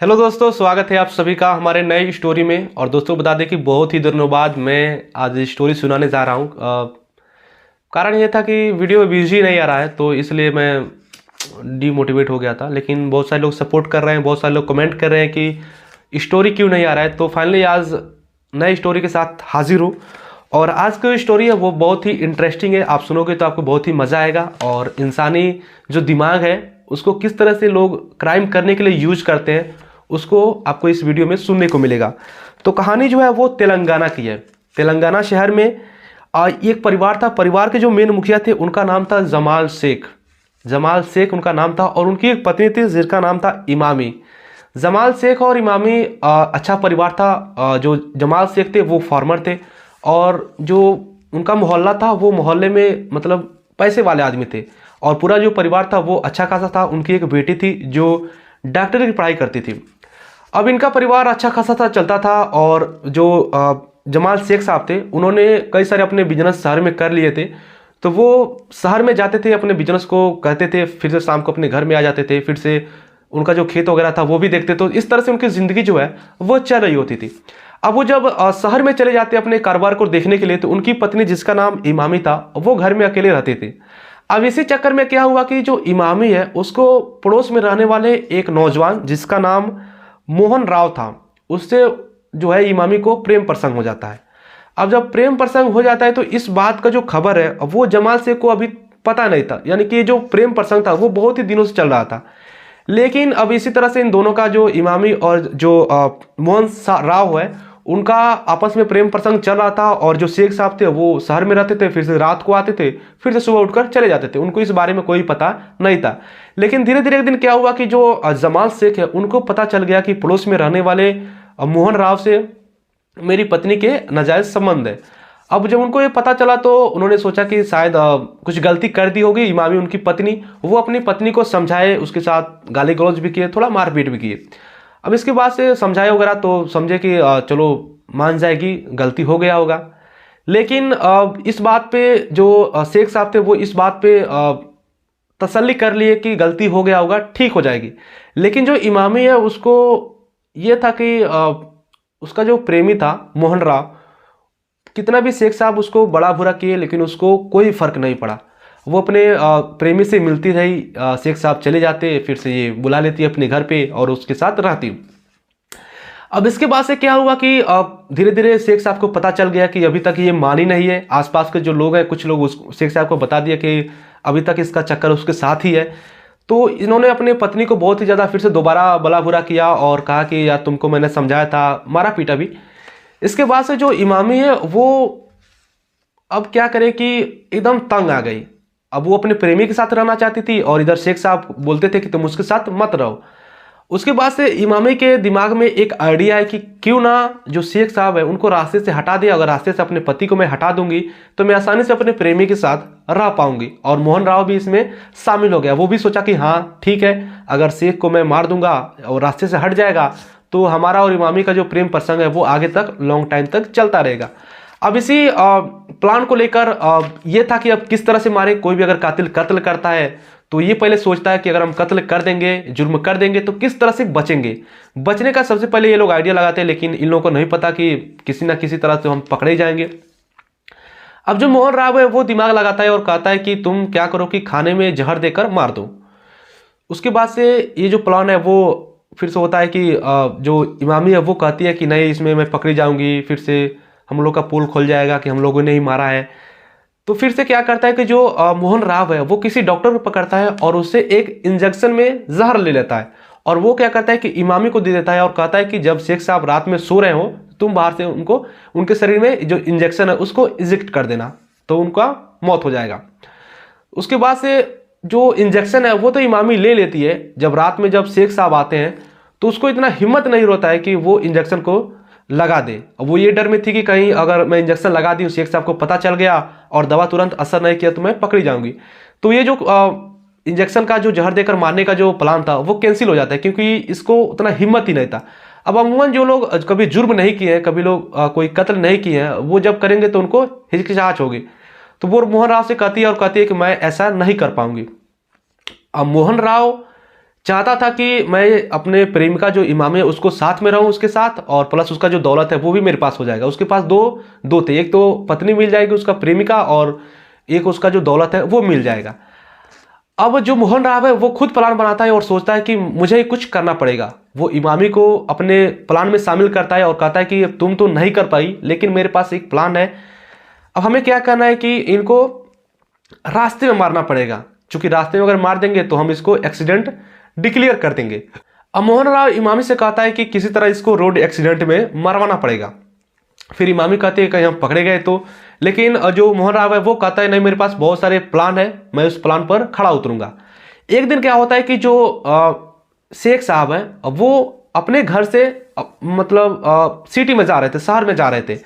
Hello दोस्तों, स्वागत है आप सभी का हमारे नए स्टोरी में। और दोस्तों बता दें कि बहुत ही दिनों बाद मैं आज स्टोरी सुनाने जा रहा हूँ। कारण ये था कि वीडियो बिजी नहीं आ रहा है, तो इसलिए मैं डीमोटिवेट हो गया था। लेकिन बहुत सारे लोग सपोर्ट कर रहे हैं, बहुत सारे लोग कमेंट कर रहे हैं कि स्टोरी क्यों नहीं आ रहा है। तो फाइनली आज नए स्टोरी के साथ हाजिर हूँ। और आज की जो स्टोरी है वो बहुत ही इंटरेस्टिंग है। आप सुनोगे तो आपको बहुत ही मज़ा आएगा। और इंसानी जो दिमाग है उसको किस तरह से लोग क्राइम करने के लिए यूज करते हैं उसको आपको इस वीडियो में सुनने को मिलेगा। तो कहानी जो है वो तेलंगाना की है। तेलंगाना शहर में एक परिवार था। परिवार के जो मेन मुखिया थे उनका नाम था जमाल शेख। जमाल शेख उनका नाम था और उनकी एक पत्नी थी जिसका नाम था इमामी। जमाल शेख और इमामी अच्छा परिवार था। जो जमाल शेख थे वो फार्मर थे और जो उनका मोहल्ला था वो मोहल्ले में मतलब पैसे वाले आदमी थे। और पूरा जो परिवार था वो अच्छा खासा था। उनकी एक बेटी थी जो डॉक्टरी की पढ़ाई करती थी। अब इनका परिवार अच्छा खासा था, चलता था। और जो जमाल शेख साहब थे उन्होंने कई सारे अपने बिजनेस शहर में कर लिए थे। तो वो शहर में जाते थे, अपने बिजनेस को कहते थे, फिर से शाम को अपने घर में आ जाते थे, फिर से उनका जो खेत वगैरह था वो भी देखते। तो इस तरह से उनकी ज़िंदगी जो है वो चल रही होती थी। अब वो जब शहर में चले जाते अपने कारोबार को देखने के लिए, तो उनकी पत्नी जिसका नाम इमामी था वो घर में अकेले रहते थे। अब इसी चक्कर में क्या हुआ कि जो इमामी है उसको पड़ोस में रहने वाले एक नौजवान जिसका नाम मोहन राव था, उससे जो है इमामी को प्रेम प्रसंग हो जाता है। अब जब प्रेम प्रसंग हो जाता है तो इस बात का जो खबर है वो जमाल शेख को अभी पता नहीं था। यानी कि जो प्रेम प्रसंग था वो बहुत ही दिनों से चल रहा था। लेकिन अब इसी तरह से इन दोनों का जो इमामी और जो मोहन राव है उनका आपस में प्रेम प्रसंग चल रहा था। और जो शेख साहब थे वो शहर में रहते थे, फिर से रात को आते थे, फिर से सुबह उठकर चले जाते थे। उनको इस बारे में कोई पता नहीं था। लेकिन धीरे धीरे एक दिन क्या हुआ कि जो जमाल शेख है उनको पता चल गया कि पड़ोस में रहने वाले मोहन राव से मेरी पत्नी के नाजायज संबंध है। अब जब उनको ये पता चला तो उन्होंने सोचा कि शायद कुछ गलती कर दी होगी इमामी उनकी पत्नी। वो अपनी पत्नी को समझाए, उसके साथ गाली गलौज भी किए, थोड़ा मारपीट भी किए। अब इसके बाद से समझाए वगैरह तो समझे कि चलो मान जाएगी, गलती हो गया होगा। लेकिन इस बात पे जो शेख साहब थे वो इस बात पे तसल्ली कर लिए कि गलती हो गया होगा, ठीक हो जाएगी। लेकिन जो इमामी है उसको ये था कि उसका जो प्रेमी था मोहन राव, कितना भी शेख साहब उसको बड़ा बुरा किए लेकिन उसको कोई फर्क नहीं पड़ा। वो अपने प्रेमी से मिलती रही। शेख साहब चले जाते, फिर से ये बुला लेती अपने घर पे और उसके साथ रहती। अब इसके बाद से क्या हुआ कि धीरे धीरे शेख साहब को पता चल गया कि अभी तक ये मानी नहीं है। आसपास के जो लोग हैं, कुछ लोग उस शेख साहब को बता दिया कि अभी तक इसका चक्कर उसके साथ ही है। तो इन्होंने अपने पत्नी को बहुत ही ज़्यादा फिर से दोबारा भला बुरा किया और कहा कि यार तुमको मैंने समझाया था, मारा पीटा भी। इसके बाद से जो इमामी है वो अब क्या करे कि एकदम तंग आ गई। अब वो अपने प्रेमी के साथ रहना चाहती थी और इधर शेख साहब बोलते थे कि तुम उसके साथ मत रहो। उसके बाद से इमामी के दिमाग में एक आइडिया है कि क्यों ना जो शेख साहब है उनको रास्ते से हटा दे। अगर रास्ते से अपने पति को मैं हटा दूंगी तो मैं आसानी से अपने प्रेमी के साथ रह पाऊंगी। और मोहन राव भी इसमें शामिल हो गया। वो भी सोचा कि हाँ ठीक है, अगर शेख को मैं मार दूंगा और रास्ते से हट जाएगा तो हमारा और इमामी का जो प्रेम प्रसंग है वो आगे तक लॉन्ग टाइम तक चलता रहेगा। अब इसी प्लान को लेकर ये था कि अब किस तरह से मारे। कोई भी अगर कातिल कत्ल करता है तो ये पहले सोचता है कि अगर हम कत्ल कर देंगे, जुर्म कर देंगे तो किस तरह से बचेंगे। बचने का सबसे पहले ये लोग आइडिया लगाते हैं, लेकिन इन लोगों को नहीं पता कि किसी ना किसी तरह से हम पकड़े जाएंगे। अब जो मोहन राव है वो दिमाग लगाता है और कहता है कि तुम क्या करो कि खाने में जहर देकर मार दो। उसके बाद से ये जो प्लान है वो फिर से होता है कि जो इमामी है वो कहती है कि नहीं, इसमें मैं पकड़ी जाऊंगी, फिर से हम लोग का पोल खुल जाएगा कि हम लोगों ने ही मारा है। तो फिर से क्या करता है कि जो मोहन राव है वो किसी डॉक्टर को पकड़ता है और उससे एक इंजेक्शन में जहर ले लेता है। और वो क्या करता है कि इमामी को दे देता है और कहता है कि जब शेख साहब रात में सो रहे हो तुम बाहर से उनको उनके शरीर में जो इंजेक्शन है उसको इंजेक्ट कर देना, तो उनका मौत हो जाएगा। उसके बाद से जो इंजेक्शन है वो तो इमामी ले लेती है। जब रात में जब शेख साहब आते हैं तो उसको इतना हिम्मत नहीं होता है कि वो इंजेक्शन को लगा दे। वो ये डर में थी कि कहीं अगर मैं इंजेक्शन लगा दी, शेख साहब को पता चल गया और दवा तुरंत असर नहीं किया तो मैं पकड़ी जाऊंगी। तो ये जो इंजेक्शन का जो जहर देकर मारने का जो प्लान था वो कैंसिल हो जाता है, क्योंकि इसको उतना हिम्मत ही नहीं था। अब अमूमन जो लोग कभी जुर्म नहीं किए हैं, कभी लोग कोई कत्ल नहीं किए हैं, वो जब करेंगे तो उनको हिचकिचाहट होगी। तो वो मोहन राव से कहती है और कहती है कि मैं ऐसा नहीं कर पाऊंगी। अब मोहन राव चाहता था कि मैं अपने प्रेमिका जो इमामी है उसको साथ में रहूं उसके साथ, और प्लस उसका जो दौलत है वो भी मेरे पास हो जाएगा। उसके पास दो थे, एक तो पत्नी मिल जाएगी उसका प्रेमिका, और एक उसका जो दौलत है वो मिल जाएगा। अब जो मोहन राव है वो खुद प्लान बनाता है और सोचता है कि मुझे कुछ करना पड़ेगा। वो इमामी को अपने प्लान में शामिल करता है और कहता है कि तुम तो नहीं कर पाई, लेकिन मेरे पास एक प्लान है। अब हमें क्या करना है कि इनको रास्ते में मारना पड़ेगा, क्योंकि रास्ते में अगर मार देंगे तो हम इसको एक्सीडेंट डिक्लेयर कर देंगे। अब मोहन राव इमामी से कहता है कि किसी तरह इसको रोड एक्सीडेंट में मरवाना पड़ेगा। फिर इमामी कहते हैं कहीं हम पकड़े गए तो, लेकिन जो मोहन राव है वो कहता है नहीं, मेरे पास बहुत सारे प्लान है, मैं उस प्लान पर खड़ा उतरूंगा। एक दिन क्या होता है कि जो शेख साहब है वो अपने घर से मतलब सिटी में जा रहे थे, शहर में जा रहे थे।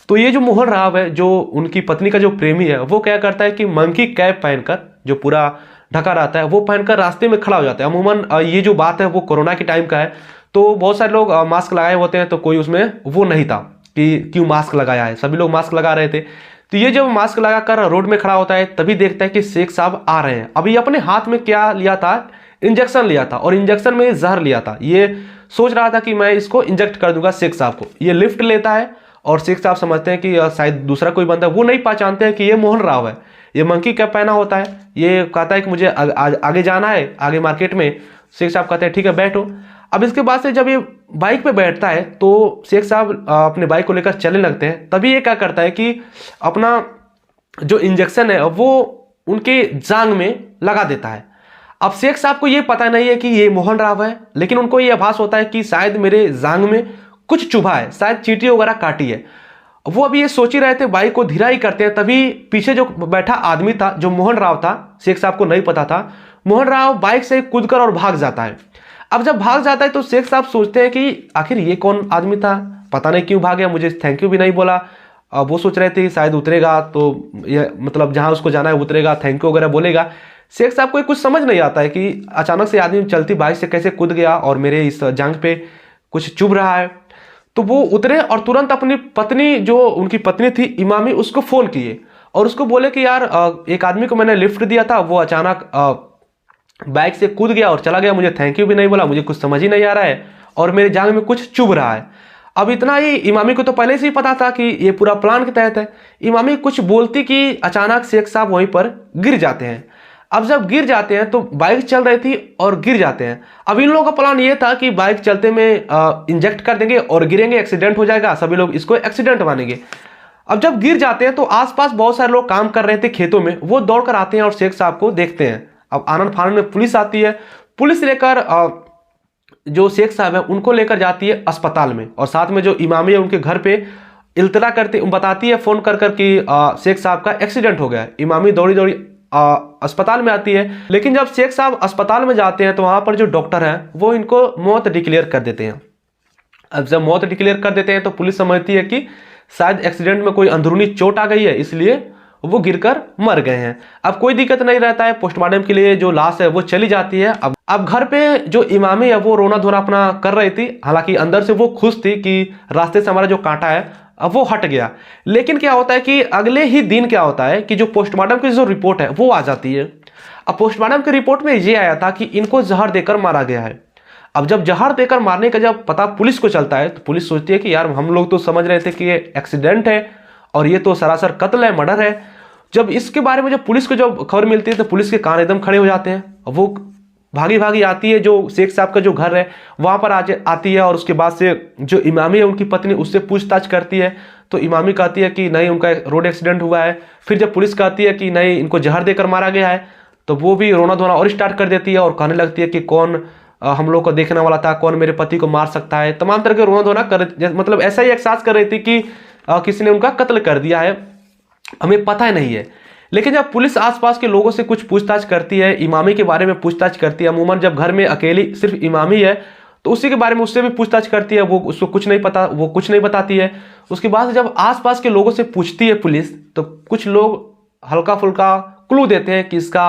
तो ये जो मोहन राव है, जो उनकी पत्नी का जो प्रेमी है, वो क्या करता है कि मंकी कैप पहनकर, जो पूरा ढका रहता है, वो पहनकर रास्ते में खड़ा हो जाता है। अमूमन ये जो बात है वो कोरोना के टाइम का है, तो बहुत सारे लोग मास्क लगाए होते हैं, तो कोई उसमें वो नहीं था कि क्यों मास्क लगाया है, सभी लोग मास्क लगा रहे थे। तो ये जब मास्क लगाकर रोड में खड़ा होता है तभी देखता है कि शेख साहब आ रहे हैं। अभी अपने हाथ में क्या लिया था, इंजेक्शन लिया था, और इंजेक्शन में जहर लिया था। ये सोच रहा था कि मैं इसको इंजेक्ट कर दूंगा शेख साहब को। ये लिफ्ट लेता है और शेख साहब समझते हैं कि शायद दूसरा कोई बंदा है, वो नहीं पहचानते हैं कि ये मोहन राव है। ये मंकी कैप पहना होता है, ये कहता है कि मुझे आगे जाना है, आगे मार्केट में। शेख साहब कहते हैं ठीक है बैठो। अब इसके बाद से जब ये बाइक पे बैठता है तो शेख साहब अपने बाइक को लेकर चलने लगते हैं। तभी ये क्या करता है कि अपना जो इंजेक्शन है वो उनके जांग में लगा देता है। अब शेख साहब को ये पता नहीं है कि ये मोहन राव है, लेकिन उनको ये आभास होता है कि शायद मेरे जांग में कुछ चुभा है, शायद चींटी वगैरह काटी है। वो अभी ये सोच ही रहे थे, बाइक को धीरा ही करते हैं, तभी पीछे जो बैठा आदमी था, जो मोहन राव था, शेख साहब को नहीं पता था, मोहन राव बाइक से कूदकर और भाग जाता है। अब जब भाग जाता है तो शेख साहब सोचते हैं कि आखिर ये कौन आदमी था, पता नहीं क्यों भाग गया, मुझे थैंक यू भी नहीं बोला। वो सोच रहे थे शायद उतरेगा तो ये मतलब जहां उसको जाना है उतरेगा, थैंक यू वगैरह बोलेगा। शेख साहब को कुछ समझ नहीं आता है कि अचानक से आदमी चलती बाइक से कैसे कूद गया और मेरे इस जांघ पे कुछ चुभ रहा है। तो वो उतरे और तुरंत अपनी पत्नी, जो उनकी पत्नी थी इमामी, उसको फोन किए और उसको बोले कि यार एक आदमी को मैंने लिफ्ट दिया था, वो अचानक बाइक से कूद गया और चला गया, मुझे थैंक यू भी नहीं बोला, मुझे कुछ समझ ही नहीं आ रहा है और मेरे जांघ में कुछ चुभ रहा है। अब इतना ही इमामी को तो पहले से ही पता था कि ये पूरा प्लान के तहत है। इमामी कुछ बोलती कि अचानक शेख साहब वहीं पर गिर जाते हैं। अब जब गिर जाते हैं तो बाइक चल रही थी और गिर जाते हैं। अब इन लोगों का प्लान ये था कि बाइक चलते में इंजेक्ट कर देंगे और गिरेंगे, एक्सीडेंट हो जाएगा, सभी लोग इसको एक्सीडेंट मानेंगे। अब जब गिर जाते हैं तो आसपास बहुत सारे लोग काम कर रहे थे खेतों में, वो दौड़कर आते हैं और शेख साहब को देखते हैं। अब आनंद फानंद में पुलिस आती है, पुलिस लेकर जो शेख साहब है उनको लेकर जाती है अस्पताल में, और साथ में जो इमामी है उनके घर पे इल्तला करते बताती है फोन कर कि शेख साहब का एक्सीडेंट हो गया। इमामी दौड़ी दौड़ी अस्पताल में आती है, लेकिन जब शेख साहब अस्पताल में जाते हैं तो वहां पर जो डॉक्टर है वो इनको मौत डिक्लेयर कर देते हैं। अब जब मौत डिक्लेयर कर देते हैं तो पुलिस समझती है कि शायद एक्सीडेंट में कोई अंदरूनी चोट आ गई है, इसलिए वो गिरकर मर गए हैं। अब कोई दिक्कत नहीं रहता है, पोस्टमार्टम के लिए जो लाश है वो चली जाती है। अब घर पे जो इमामी है वो रोना धोना अपना कर रही थी, हालांकि अंदर से वो खुश थी कि रास्ते से हमारा जो कांटा है अब वो हट गया। लेकिन क्या होता है कि अगले ही दिन क्या होता है कि जो पोस्टमार्टम की जो रिपोर्ट है वो आ जाती है। अब पोस्टमार्टम की रिपोर्ट में ये आया था कि इनको जहर देकर मारा गया है। अब जब जहर देकर मारने का जब पता पुलिस को चलता है तो पुलिस सोचती है कि यार हम लोग तो समझ रहे थे कि ये एक्सीडेंट है और ये तो सरासर कत्ल है, मर्डर है। जब इसके बारे में जब पुलिस को जब खबर मिलती है तो पुलिस के कान एकदम खड़े हो जाते हैं। वो भागी भागी आती है, जो शेख साहब का जो घर है वहां पर आती है, और उसके बाद से जो इमामी है उनकी पत्नी उससे पूछताछ करती है। तो इमामी कहती है कि नहीं, उनका रोड एक्सीडेंट हुआ है। फिर जब पुलिस कहती है कि नहीं, इनको जहर देकर मारा गया है, तो वो भी रोना धोना और स्टार्ट कर देती है और कहने लगती है कि कौन हम लोग को देखने वाला था, कौन मेरे पति को मार सकता है। तमाम तरह के रोना धोना कर, मतलब ऐसा ही एहसास कर रही थी कि किसी ने उनका कत्ल कर दिया है, हमें पता ही नहीं है। लेकिन जब पुलिस आसपास के लोगों से कुछ पूछताछ करती है, इमामी के बारे में पूछताछ करती है, अमूमन जब घर में अकेली सिर्फ इमामी है तो उसी के बारे में उससे भी पूछताछ करती है, वो उसको कुछ नहीं पता, वो कुछ नहीं बताती है। उसके बाद जब आसपास के लोगों से पूछती है पुलिस तो कुछ लोग हल्का फुल्का क्लू देते हैं कि इसका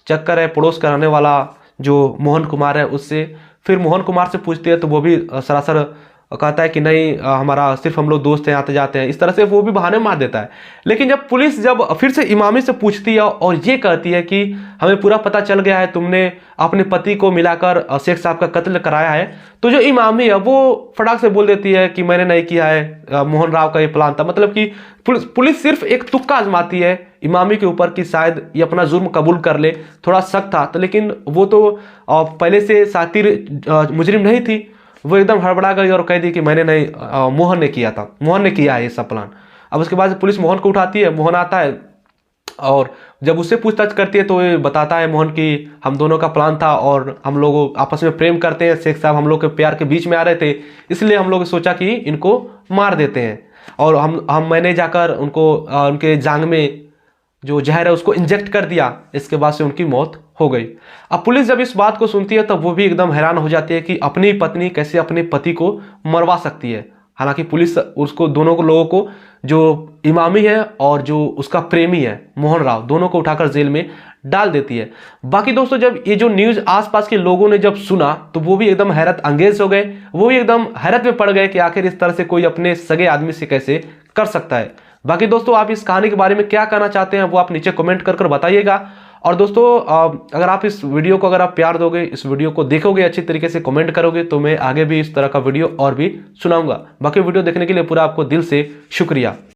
चक्कर है पड़ोस का रहने वाला जो मोहन कुमार है उससे। फिर मोहन कुमार से पूछती है तो वो भी सरासर कहता है कि नहीं हमारा सिर्फ हम लोग दोस्त हैं, आते जाते हैं, इस तरह से वो भी बहाने मार देता है। लेकिन जब पुलिस जब फिर से इमामी से पूछती है और ये कहती है कि हमें पूरा पता चल गया है, तुमने अपने पति को मिलाकर शेख साहब का कत्ल कराया है, तो जो इमामी है वो फटाक से बोल देती है कि मैंने नहीं किया है, मोहन राव का ये प्लान था। मतलब कि पुलिस सिर्फ एक तुक्का आजमाती है इमामी के ऊपर कि शायद ये अपना जुर्म कबूल कर ले, थोड़ा शक था। तो लेकिन वो तो पहले से शातिर मुजरिम नहीं थी, वो एकदम हड़बड़ा गई और कह दी कि मैंने नहीं, मोहन ने किया था, मोहन ने किया है ये सब प्लान। अब उसके बाद पुलिस मोहन को उठाती है, मोहन आता है और जब उससे पूछताछ करती है तो ये बताता है मोहन कि हम दोनों का प्लान था और हम लोग आपस में प्रेम करते हैं, शेख साहब हम लोग के प्यार के बीच में आ रहे थे, इसलिए हम लोग सोचा कि इनको मार देते हैं। और मैंने जाकर उनके जांग में जो जहर है उसको इंजेक्ट कर दिया, इसके बाद से उनकी मौत हो गई। अब पुलिस जब इस बात को सुनती है तब वो भी एकदम हैरान हो जाती है कि अपनी पत्नी कैसे अपने पति को मरवा सकती है। हालांकि पुलिस उसको दोनों को लोगों को, जो इमामी है और जो उसका प्रेमी है मोहन राव, दोनों को उठाकर जेल में डाल देती है। बाकी दोस्तों जब ये जो न्यूज़ आसपास के लोगों ने जब सुना तो वो भी एकदम हैरत अंगेज हो गए, वो भी एकदम हैरत में पड़ गए कि आखिर इस तरह से कोई अपने सगे आदमी से कैसे कर सकता है। बाकी दोस्तों आप इस कहानी के बारे में क्या कहना चाहते हैं वो आप नीचे कमेंट कर बताइएगा। और दोस्तों अगर आप इस वीडियो को, अगर आप प्यार दोगे, इस वीडियो को देखोगे, अच्छी तरीके से कमेंट करोगे, तो मैं आगे भी इस तरह का वीडियो और भी सुनाऊंगा। बाकी वीडियो देखने के लिए पूरा आपको दिल से शुक्रिया।